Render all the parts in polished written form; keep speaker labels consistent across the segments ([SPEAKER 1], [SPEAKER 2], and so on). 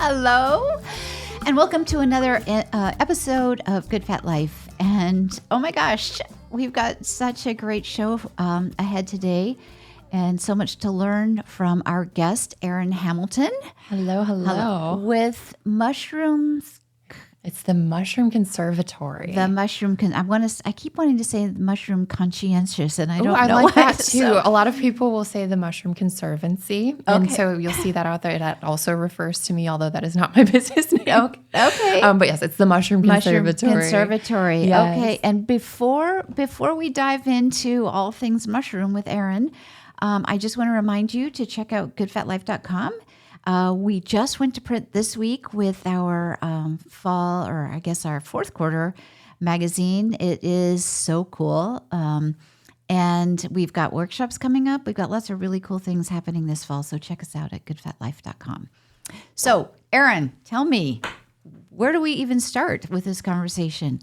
[SPEAKER 1] Hello, and welcome to another episode of Good Fat Life. And oh my gosh, we've got such a great show ahead today, and so much to learn from our guest, Erin Hamilton.
[SPEAKER 2] Hello.
[SPEAKER 1] With mushrooms.
[SPEAKER 2] It's the Mushroom Conservatory.
[SPEAKER 1] I keep wanting to say Mushroom Conscientious, and I don't know.
[SPEAKER 2] I like that too.
[SPEAKER 1] So.
[SPEAKER 2] A lot of people will say the Mushroom Conservancy. Okay. And so you'll see that out there. That also refers to me, although that is not my business name.
[SPEAKER 1] Okay.
[SPEAKER 2] But yes, it's the Mushroom Conservatory.
[SPEAKER 1] Yes. Okay. And before we dive into all things mushroom with Erin, I just want to remind you to check out goodfatlife.com. We just went to print this week with our fall, or I guess our fourth quarter magazine. It is so cool. And we've got workshops coming up. We've got lots of really cool things happening this fall. So check us out at goodfatlife.com. So, Erin, tell me, where do we even start with this conversation?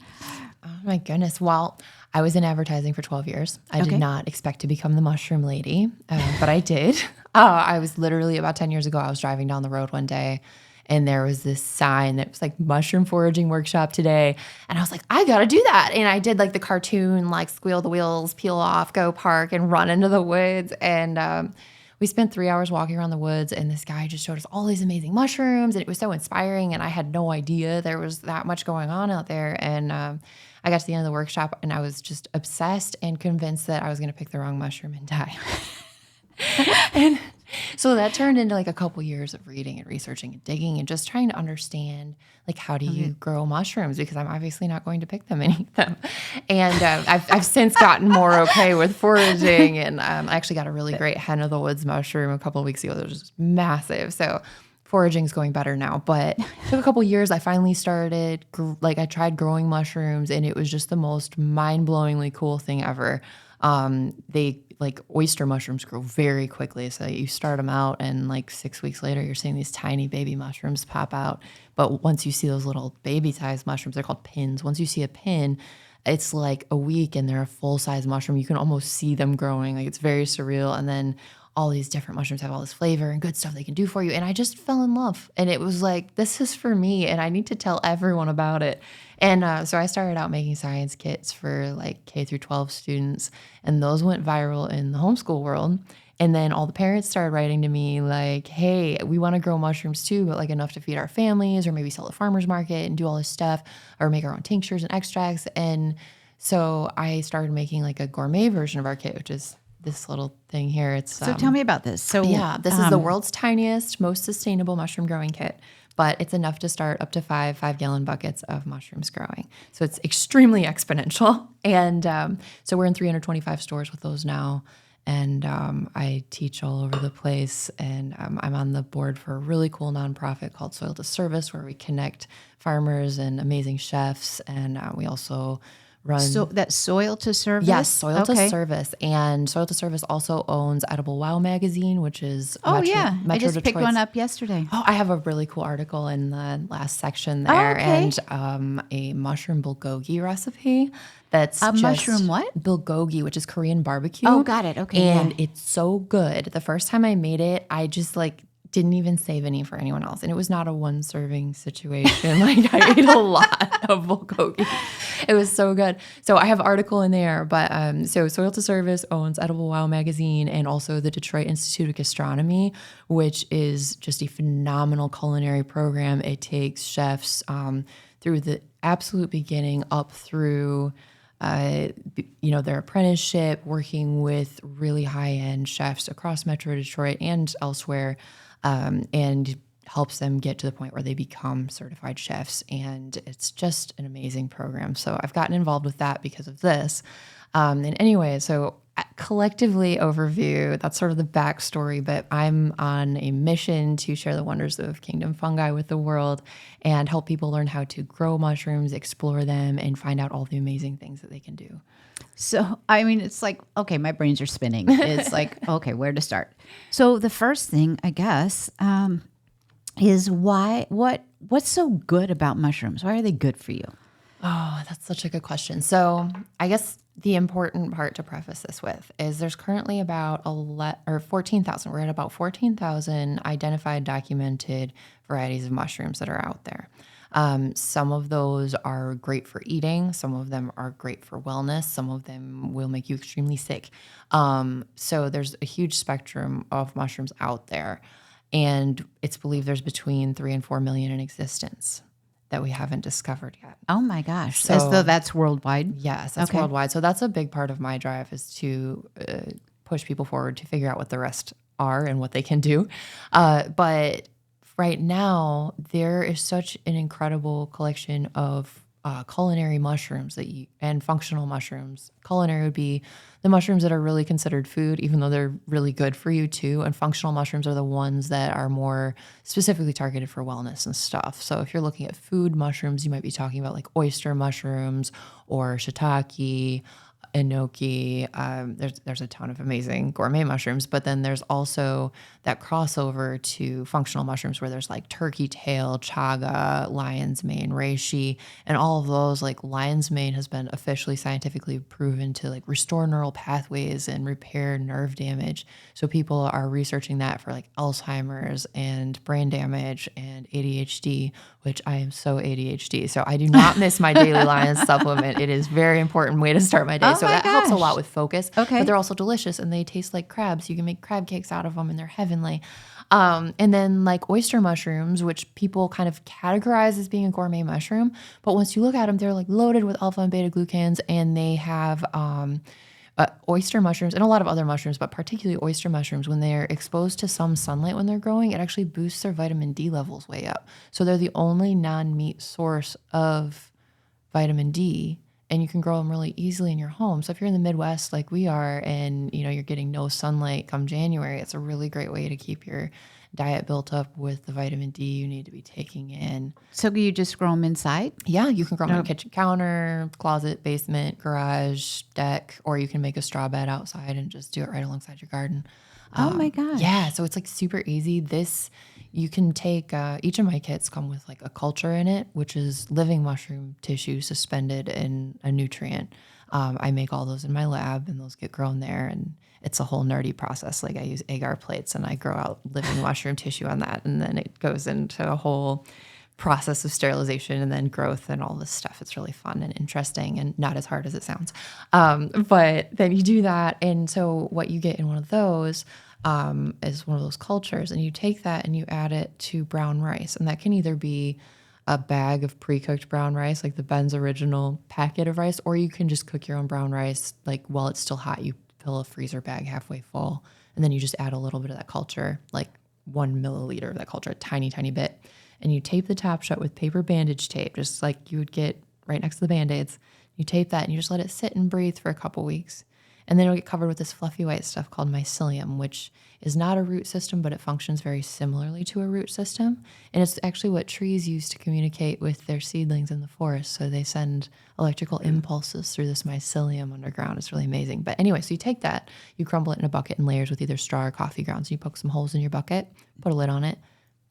[SPEAKER 2] Oh my goodness. Well, I was in advertising for 12 years. I did not expect to become the mushroom lady, but I did. I was literally about 10 years ago, I was driving down the road one day and there was this sign that was like mushroom foraging workshop today. And I was like, I got to do that. And I did like the cartoon, like squeal the wheels, peel off, go park and run into the woods. And we spent 3 hours walking around the woods and this guy just showed us all these amazing mushrooms. And it was so inspiring. And I had no idea there was that much going on out there. And I got to the end of the workshop and I was just obsessed and convinced that I was going to pick the wrong mushroom and die. And so that turned into like a couple years of reading and researching and digging and just trying to understand, like, how do you grow mushrooms? Because I'm obviously not going to pick them and eat them. And I've since gotten more okay with foraging. And I actually got a really great hen of the woods mushroom a couple of weeks ago that was just massive. So foraging's going better now, but it took a couple years. I finally started, I tried growing mushrooms and it was just the most mind-blowingly cool thing ever. Like oyster mushrooms grow very quickly. So you start them out and like 6 weeks later, you're seeing these tiny baby mushrooms pop out. But once you see those little baby-sized mushrooms, they're called pins. Once you see a pin, it's like a week and they're a full-size mushroom. You can almost see them growing. Like, it's very surreal. And then all these different mushrooms have all this flavor and good stuff they can do for you. And I just fell in love. And it was like, this is for me and I need to tell everyone about it. And so I started out making science kits for like K through 12 students. And those went viral in the homeschool world. And then all the parents started writing to me like, hey, we want to grow mushrooms too, but like enough to feed our families, or maybe sell at farmer's market and do all this stuff, or make our own tinctures and extracts. And so I started making like a gourmet version of our kit, which is this little thing here. It's
[SPEAKER 1] so tell me about this. So
[SPEAKER 2] yeah, this is the world's tiniest, most sustainable mushroom growing kit, but it's enough to start up to 5-gallon buckets of mushrooms growing. So it's extremely exponential. And so we're in 325 stores with those now. And I teach all over the place. And I'm on the board for a really cool nonprofit called Soil to Service, where we connect farmers and amazing chefs. And we also run.
[SPEAKER 1] So that's Soil to Service?
[SPEAKER 2] Yes, Soil to Service. And Soil to Service also owns Edible Wow magazine, which is
[SPEAKER 1] Metro I just
[SPEAKER 2] Detroit's.
[SPEAKER 1] Picked one up yesterday.
[SPEAKER 2] Oh, I have a really cool article in the last section there. And a mushroom bulgogi recipe. That's
[SPEAKER 1] a mushroom what?
[SPEAKER 2] Bulgogi, which is Korean barbecue.
[SPEAKER 1] Oh, got it. Okay.
[SPEAKER 2] And it's so good. The first time I made it, I just didn't even save any for anyone else. And it was not a one serving situation. Like, I ate a lot of bulgogi. It was so good. So I have an article in there, but so Soil to Service owns Edible Wow magazine and also the Detroit Institute of Gastronomy, which is just a phenomenal culinary program. It takes chefs through the absolute beginning up through their apprenticeship, working with really high-end chefs across Metro Detroit and elsewhere, and helps them get to the point where they become certified chefs. And it's just an amazing program. So I've gotten involved with that because of this. And anyway, so collectively overview, that's sort of the backstory, but I'm on a mission to share the wonders of kingdom fungi with the world and help people learn how to grow mushrooms, explore them, and find out all the amazing things that they can do.
[SPEAKER 1] So, I mean, it's like, okay, my brains are spinning. It's like, okay, where to start? So the first thing, I guess, is what's so good about mushrooms? Why are they good for you?
[SPEAKER 2] Oh, that's such a good question. So I guess the important part to preface this with is there's currently about 14,000. We're at about 14,000 identified, documented varieties of mushrooms that are out there. Some of those are great for eating. Some of them are great for wellness. Some of them will make you extremely sick. So there's a huge spectrum of mushrooms out there. And it's believed there's between 3 and 4 million in existence that we haven't discovered yet.
[SPEAKER 1] Oh my gosh.
[SPEAKER 2] So-
[SPEAKER 1] As though that's worldwide.
[SPEAKER 2] Yes, that's
[SPEAKER 1] Okay.
[SPEAKER 2] worldwide. So that's a big part of my drive is to push people forward to figure out what the rest are and what they can do. But right now, there is such an incredible collection of culinary mushrooms and functional mushrooms. Culinary would be the mushrooms that are really considered food, even though they're really good for you too. And functional mushrooms are the ones that are more specifically targeted for wellness and stuff. So if you're looking at food mushrooms, you might be talking about like oyster mushrooms or shiitake, enoki. There's a ton of amazing gourmet mushrooms, but then there's also that crossover to functional mushrooms where there's like turkey tail, chaga, lion's mane, reishi, and all of those. Like lion's mane has been officially scientifically proven to like restore neural pathways and repair nerve damage. So people are researching that for like Alzheimer's and brain damage and ADHD, which I am so ADHD. So I do not miss my daily lion's supplement. It is a very important way to start my day.
[SPEAKER 1] Oh
[SPEAKER 2] so
[SPEAKER 1] my
[SPEAKER 2] that helps a
[SPEAKER 1] gosh.
[SPEAKER 2] lot with focus.
[SPEAKER 1] Okay.
[SPEAKER 2] But they're also delicious and they taste like crabs. You can make crab cakes out of them and they're heavenly. And then like oyster mushrooms, which people kind of categorize as being a gourmet mushroom. But once you look at them, they're like loaded with alpha and beta glucans, and they have oyster mushrooms and a lot of other mushrooms, but particularly oyster mushrooms, when they're exposed to some sunlight when they're growing, it actually boosts their vitamin D levels way up. So they're the only non-meat source of vitamin D, and you can grow them really easily in your home. So if you're in the Midwest like we are and you're getting no sunlight come January, it's a really great way to keep your diet built up with the vitamin D you need to be taking in.
[SPEAKER 1] So you just grow them inside?
[SPEAKER 2] Yeah, you can grow them on a kitchen counter, closet, basement, garage, deck, or you can make a straw bed outside and just do it right alongside your garden.
[SPEAKER 1] Oh my gosh.
[SPEAKER 2] Yeah, so it's like super easy. You can take, each of my kits come with like a culture in it, which is living mushroom tissue suspended in a nutrient. I make all those in my lab and those get grown there, and it's a whole nerdy process. Like I use agar plates and I grow out living mushroom tissue on that. And then it goes into a whole process of sterilization and then growth and all this stuff. It's really fun and interesting and not as hard as it sounds. But then you do that. And so what you get in one of those is one of those cultures, and you take that and you add it to brown rice. And that can either be a bag of pre-cooked brown rice, like the Ben's original packet of rice, or you can just cook your own brown rice. Like while it's still hot, you fill a freezer bag halfway full, and then you just add a little bit of that culture, like 1 milliliter of that culture, a tiny, tiny bit. And you tape the top shut with paper bandage tape, just like you would get right next to the Band-Aids. You tape that and you just let it sit and breathe for a couple weeks. And then it'll get covered with this fluffy white stuff called mycelium, which is not a root system, but it functions very similarly to a root system. And it's actually what trees use to communicate with their seedlings in the forest. So they send electrical impulses through this mycelium underground. It's really amazing. But anyway, so you take that, you crumble it in a bucket in layers with either straw or coffee grounds. You poke some holes in your bucket, put a lid on it,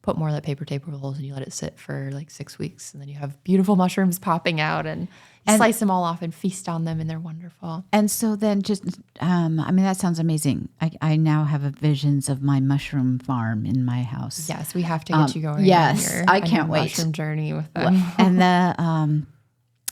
[SPEAKER 2] put more of that paper tape over the holes, and you let it sit for like 6 weeks. And then you have beautiful mushrooms popping out, and you slice them all off and feast on them, and they're wonderful.
[SPEAKER 1] And so then just, that sounds amazing. I now have visions of my mushroom farm in my house.
[SPEAKER 2] Yes, we have to get you going.
[SPEAKER 1] Yes,
[SPEAKER 2] on
[SPEAKER 1] I
[SPEAKER 2] your
[SPEAKER 1] can't wait.
[SPEAKER 2] Mushroom journey with them.
[SPEAKER 1] And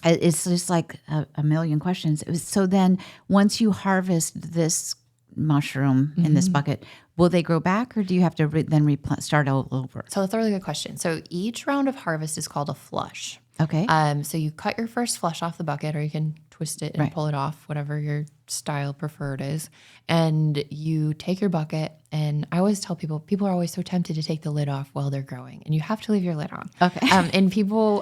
[SPEAKER 1] it's just like a million questions. So then once you harvest this mushroom in this bucket, will they grow back, or do you have to start all over?
[SPEAKER 2] So that's a really good question. So each round of harvest is called a flush.
[SPEAKER 1] Okay.
[SPEAKER 2] So you cut your first flush off the bucket, or you can twist it and pull it off, whatever your style preferred is. And you take your bucket, and I always tell people are always so tempted to take the lid off while they're growing, and you have to leave your lid on.
[SPEAKER 1] Okay.
[SPEAKER 2] And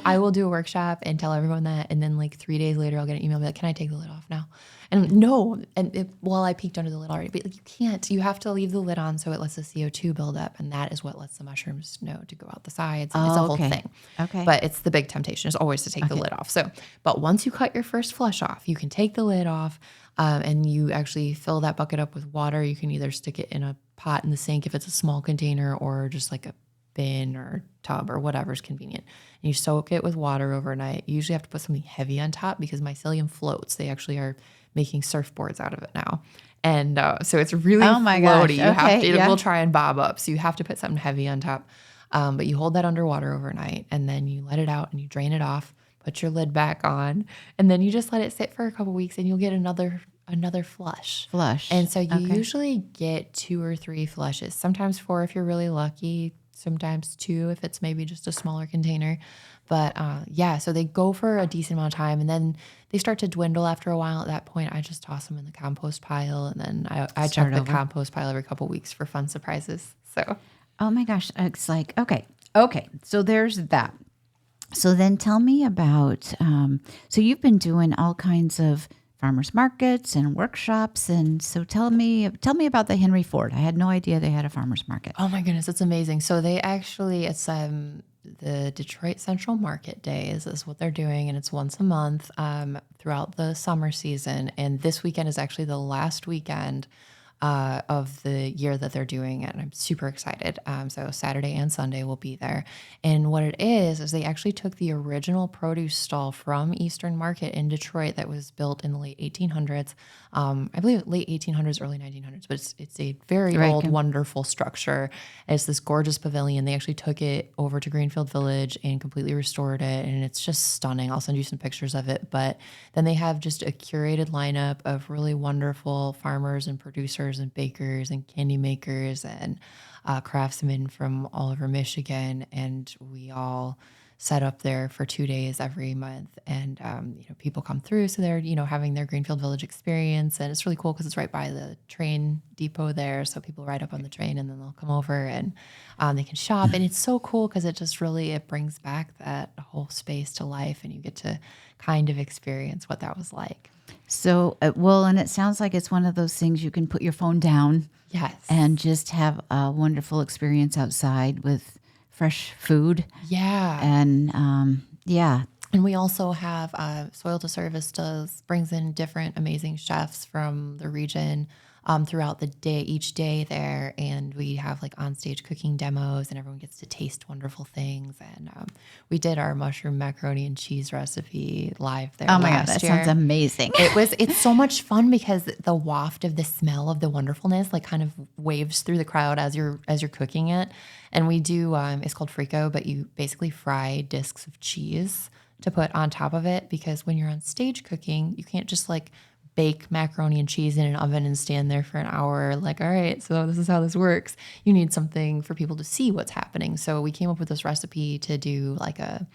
[SPEAKER 2] I will do a workshop and tell everyone that, and then like 3 days later, I'll get an email be like, "Can I take the lid off now?" And no, I peeked under the lid already, but like, you can't. You have to leave the lid on so it lets the CO2 build up, and that is what lets the mushrooms know to go out the sides. It's a whole thing.
[SPEAKER 1] Okay.
[SPEAKER 2] But it's the big temptation is always to take the lid off. So, but once you cut your first flush off, you can take the lid off, and you actually fill that bucket up with water. You can either stick it in a pot in the sink if it's a small container, or just like a bin or tub or whatever's convenient. And you soak it with water overnight. You usually have to put something heavy on top because mycelium floats. They actually are making surfboards out of it now. And so it's really
[SPEAKER 1] Oh my
[SPEAKER 2] floaty.
[SPEAKER 1] gosh.
[SPEAKER 2] You have
[SPEAKER 1] Okay,
[SPEAKER 2] to,
[SPEAKER 1] yeah.
[SPEAKER 2] it will try and bob up. So you have to put something heavy on top. But you hold that underwater overnight and then you let it out and you drain it off, put your lid back on, and then you just let it sit for a couple weeks and you'll get another flush. And so you usually get 2 or 3 flushes, sometimes 4 if you're really lucky, sometimes 2 if it's maybe just a smaller container. But so they go for a decent amount of time and then they start to dwindle after a while. At that point, I just toss them in the compost pile and then I check the compost pile every couple weeks for fun surprises. So,
[SPEAKER 1] oh my gosh, it's like, okay. So there's that. So then tell me about, so you've been doing all kinds of farmers markets and workshops. And so tell me about the Henry Ford. I had no idea they had a farmers market.
[SPEAKER 2] oh my goodness, it's amazing. So they actually, it's the Detroit Central Market Days is what they're doing, and it's once a month throughout the summer season. And this weekend is actually the last weekend of the year that they're doing it. And I'm super excited. So Saturday and Sunday will be there. And what it is they actually took the original produce stall from Eastern Market in Detroit that was built in the late 1800s. I believe late 1800s, early 1900s, but it's a very old, wonderful structure. It's this gorgeous pavilion. They actually took it over to Greenfield Village and completely restored it. And it's just stunning. I'll send you some pictures of it. But then they have just a curated lineup of really wonderful farmers and producers and bakers and candy makers and craftsmen from all over Michigan. And we all set up there for 2 days every month. And, people come through. So they're, having their Greenfield Village experience. And it's really cool because it's right by the train depot there. So people ride up on the train and then they'll come over and they can shop. And it's so cool because it just really, it brings back that whole space to life and you get to kind of experience what that was like.
[SPEAKER 1] So, and it sounds like it's one of those things you can put your phone down.
[SPEAKER 2] Yes.
[SPEAKER 1] And just have a wonderful experience outside with fresh food.
[SPEAKER 2] Yeah.
[SPEAKER 1] And,
[SPEAKER 2] And we also have Soil to Service brings in different amazing chefs from the region throughout the day, each day there. And we have like on-stage cooking demos and everyone gets to taste wonderful things. And we did our mushroom macaroni and cheese recipe live there.
[SPEAKER 1] Oh my God, that sounds amazing.
[SPEAKER 2] It's so much fun because the waft of the smell of the wonderfulness like kind of waves through the crowd as you're cooking it. And we do, it's called frico, but you basically fry discs of cheese to put on top of it because when you're on stage cooking, you can't just like bake macaroni and cheese in an oven and stand there for an hour like, all right, so this is how this works. You need something for people to see what's happening. So we came up with this recipe to do like a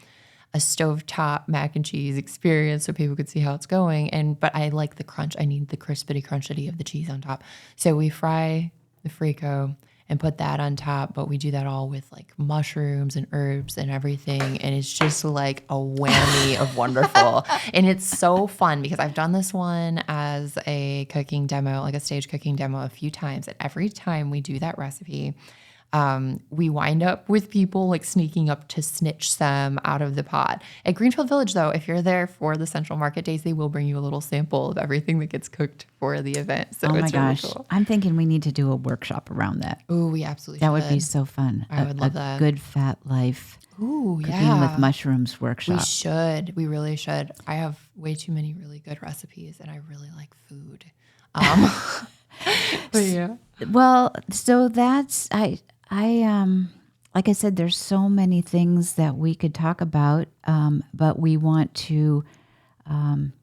[SPEAKER 2] stovetop mac and cheese experience so people could see how it's going. But I like the crunch. I need the crispity of the cheese on top. So we fry the frico and put that on top, but we do that all with like mushrooms and herbs and everything. And it's just like a whammy of wonderful. And it's so fun because I've done this one as a cooking demo, like a stage cooking demo a few times. And every time we do that recipe, we wind up with people like sneaking up to snitch some out of the pot. At Greenfield Village, though, if you're there for the Central Market Days, they will bring you a little sample of everything that gets cooked for the event. So
[SPEAKER 1] oh my
[SPEAKER 2] it's
[SPEAKER 1] gosh,
[SPEAKER 2] really cool.
[SPEAKER 1] I'm thinking we need to do a workshop around that.
[SPEAKER 2] Oh, we absolutely
[SPEAKER 1] That
[SPEAKER 2] should.
[SPEAKER 1] would be so fun.
[SPEAKER 2] I would love that.
[SPEAKER 1] Good fat life.
[SPEAKER 2] Ooh,
[SPEAKER 1] Cooking with mushrooms workshop.
[SPEAKER 2] We should. We really should. I have way too many really good recipes, and I really like food. But yeah.
[SPEAKER 1] Well, so that's I like I said, there's so many things that we could talk about, but we want to kind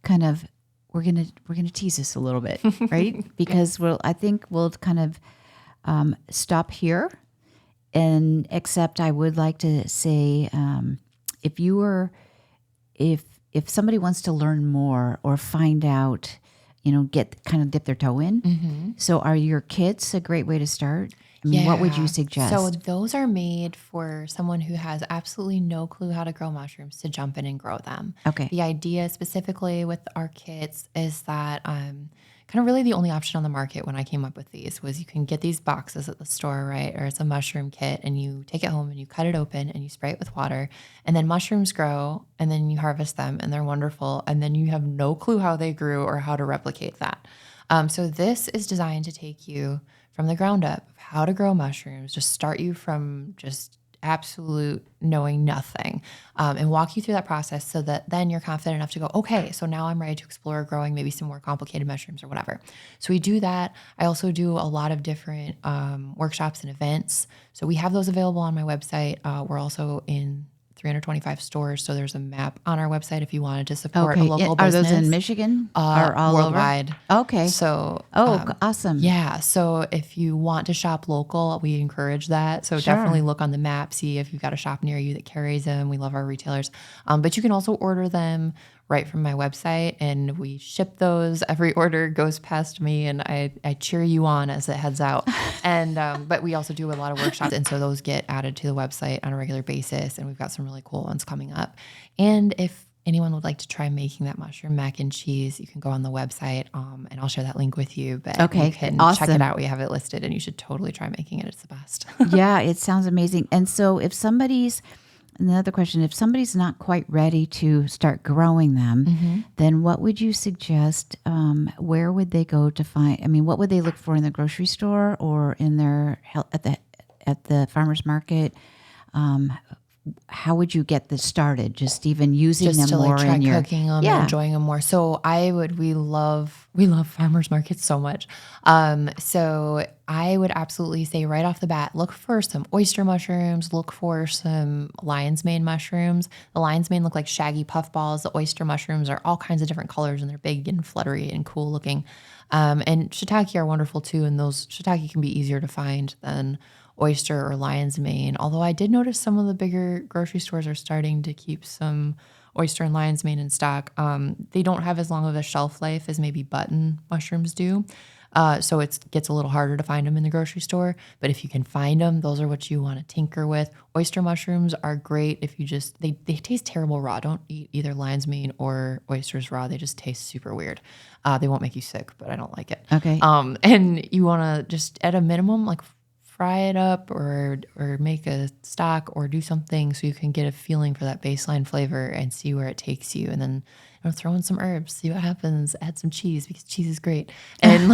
[SPEAKER 1] of we're gonna tease this a little bit, right? Because I think we'll kind of stop here, and except I would like to say if somebody wants to learn more or find out, dip their toe in.
[SPEAKER 2] Mm-hmm.
[SPEAKER 1] So are your kits a great way to start? I mean, what would you suggest?
[SPEAKER 2] So those are made for someone who has absolutely no clue how to grow mushrooms to jump in and grow them.
[SPEAKER 1] Okay.
[SPEAKER 2] The idea specifically with our kits is that kind of really the only option on the market when I came up with these was you can get these boxes at the store, right? Or it's a mushroom kit and you take it home and you cut it open and you spray it with water and then mushrooms grow and then you harvest them and they're wonderful. And then you have no clue how they grew or how to replicate that. So this is designed to take you from the ground up of how to grow mushrooms, just start you from just absolute knowing nothing, and walk you through that process so that then you're confident enough to go, okay, so now I'm ready to explore growing maybe some more complicated mushrooms or whatever. So we do that. I also do a lot of different workshops and events. So we have those available on my website. We're also in 325 stores. So there's a map on our website if you wanted to support a local
[SPEAKER 1] Are
[SPEAKER 2] business.
[SPEAKER 1] those in Michigan or all
[SPEAKER 2] worldwide.
[SPEAKER 1] over? Okay.
[SPEAKER 2] So,
[SPEAKER 1] awesome.
[SPEAKER 2] yeah. So if you want to shop local, we encourage that. So definitely look on the map, see if you've got a shop near you that carries them. We love our retailers. But you can also order them right from my website, and we ship those. Every order goes past me, and I cheer you on as it heads out. And but we also do a lot of workshops, and so those get added to the website on a regular basis, and we've got some really cool ones coming up. And if anyone would like to try making that mushroom mac and cheese, you can go on the website, and I'll share that link with you. But you can check it out. We have it listed, and you should totally try making it. It's the best.
[SPEAKER 1] Yeah, it sounds amazing. And so if another question, if somebody's not quite ready to start growing them, then what would you suggest? Where would they go to find? I mean, what would they look for in the grocery store or in their at the farmer's market? How would you get this started? Just even using
[SPEAKER 2] just
[SPEAKER 1] them
[SPEAKER 2] to
[SPEAKER 1] more
[SPEAKER 2] try
[SPEAKER 1] in your
[SPEAKER 2] cooking them and enjoying them more. So we love farmers markets so much. So I would absolutely say right off the bat, look for some oyster mushrooms, look for some lion's mane mushrooms. The lion's mane look like shaggy puffballs. The oyster mushrooms are all kinds of different colors, and they're big and fluttery and cool looking. And shiitake are wonderful too. And those shiitake can be easier to find than oyster or lion's mane. Although I did notice some of the bigger grocery stores are starting to keep some oyster and lion's mane in stock. They don't have as long of a shelf life as maybe button mushrooms do. So it gets a little harder to find them in the grocery store. But if you can find them, those are what you want to tinker with. Oyster mushrooms are great if you they taste terrible raw. Don't eat either lion's mane or oysters raw. They just taste super weird. They won't make you sick, but I don't like it.
[SPEAKER 1] Okay.
[SPEAKER 2] And you want to just at a minimum, like fry it up or make a stock or do something so you can get a feeling for that baseline flavor and see where it takes you. And then throw in some herbs, see what happens, add some cheese because cheese is great. And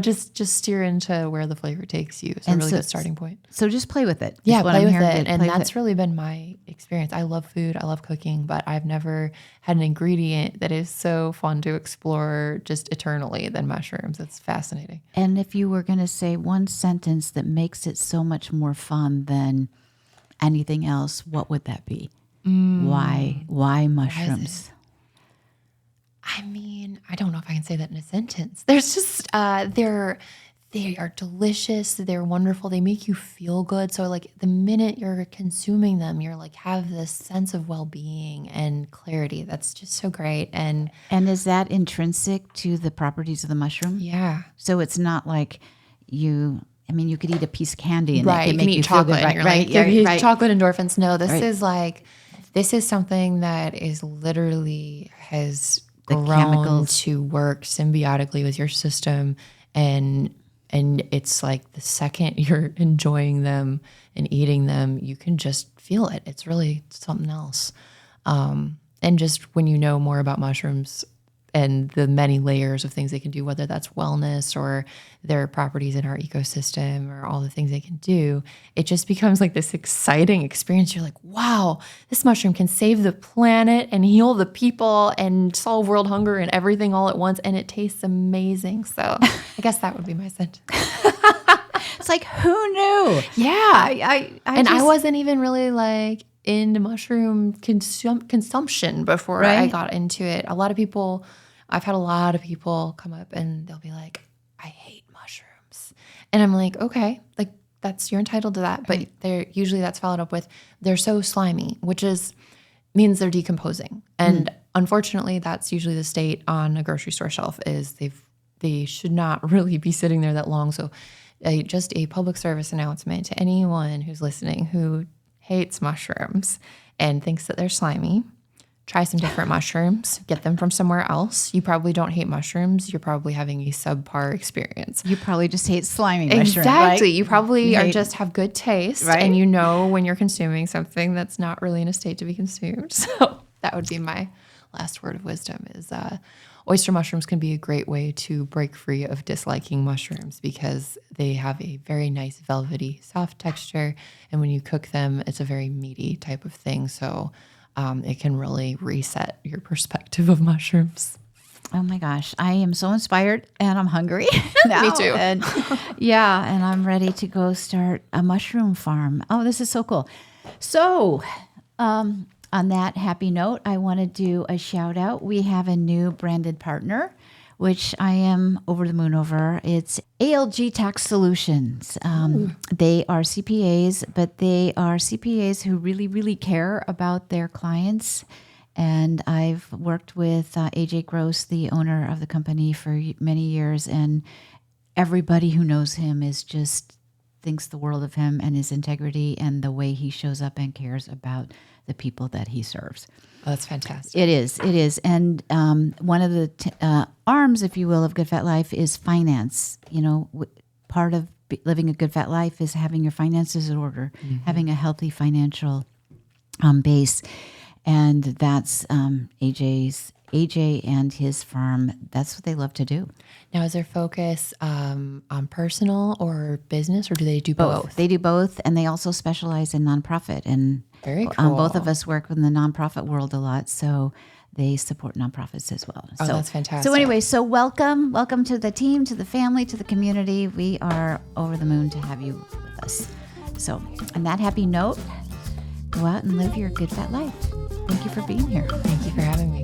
[SPEAKER 2] just steer into where the flavor takes you. It's a really good starting point.
[SPEAKER 1] So just play with it.
[SPEAKER 2] Yeah, play with it. And that's really been my experience. I love food. I love cooking, but I've never had an ingredient that is so fun to explore just eternally than mushrooms. It's fascinating.
[SPEAKER 1] And if you were going to say one sentence that makes it so much more fun than anything else, what would that be? Why mushrooms?
[SPEAKER 2] I mean, I don't know if I can say that in a sentence. There's just, they are delicious. They're wonderful. They make you feel good. So like the minute you're consuming them, you're like, have this sense of well-being and clarity. That's just so great. And
[SPEAKER 1] is that intrinsic to the properties of the mushroom?
[SPEAKER 2] Yeah.
[SPEAKER 1] So it's not like you could eat a piece of candy and
[SPEAKER 2] right.
[SPEAKER 1] it can make you feel good.
[SPEAKER 2] Right. Chocolate endorphins. No, this is something that is literally has grown chemicals to work symbiotically with your system, and it's like the second you're enjoying them and eating them, you can just feel it. It's really something else. And just when you know more about mushrooms and the many layers of things they can do, whether that's wellness or their properties in our ecosystem or all the things they can do, it just becomes like this exciting experience. You're like, wow, this mushroom can save the planet and heal the people and solve world hunger and everything all at once. And it tastes amazing. So I guess that would be my sentence.
[SPEAKER 1] It's like, who knew?
[SPEAKER 2] Yeah. I wasn't even really like into mushroom consumption before I got into it. I've had a lot of people come up and they'll be like, I hate mushrooms. And I'm like, okay, like you're entitled to that. But that's followed up with, they're so slimy, which means they're decomposing. And unfortunately, that's usually the state on a grocery store shelf is they should not really be sitting there that long. So just a public service announcement to anyone who's listening who hates mushrooms and thinks that they're slimy. Try some different mushrooms. Get them from somewhere else. You probably don't hate mushrooms. You're probably having a subpar experience.
[SPEAKER 1] You probably just hate slimy mushrooms.
[SPEAKER 2] Exactly. Right? You probably just have good taste, and you know when you're consuming something that's not really in a state to be consumed. So that would be my last word of wisdom is oyster mushrooms can be a great way to break free of disliking mushrooms because they have a very nice velvety, soft texture. And when you cook them, it's a very meaty type of thing. So it can really reset your perspective of mushrooms.
[SPEAKER 1] Oh my gosh, I am so inspired and I'm hungry now.
[SPEAKER 2] Me too.
[SPEAKER 1] And and I'm ready to go start a mushroom farm. Oh, this is so cool. So, on that happy note, I want to do a shout out. We have a new branded partner, which I am over the moon over. It's ALG Tax Solutions. They are CPAs, but they are CPAs who really, really care about their clients. And I've worked with AJ Gross, the owner of the company, for many years. And everybody who knows him thinks the world of him and his integrity and the way he shows up and cares about the people that he serves.
[SPEAKER 2] Oh, that's fantastic.
[SPEAKER 1] It is. And one of the arms, if you will, of Good Fat Life is finance. Part of living a good fat life is having your finances in order, having a healthy financial base. And that's AJ and his farm. That's what they love to do.
[SPEAKER 2] Now, is their focus on personal or business, or do they do both?
[SPEAKER 1] They do both, and they also specialize in nonprofit. And
[SPEAKER 2] very cool.
[SPEAKER 1] Both of us work in the nonprofit world a lot, so they support nonprofits as well.
[SPEAKER 2] Oh, that's fantastic.
[SPEAKER 1] So anyway, welcome to the team, to the family, to the community. We are over the moon to have you with us. So on that happy note, go out and live your good fat life. Thank you for being here.
[SPEAKER 2] Thank you for having me.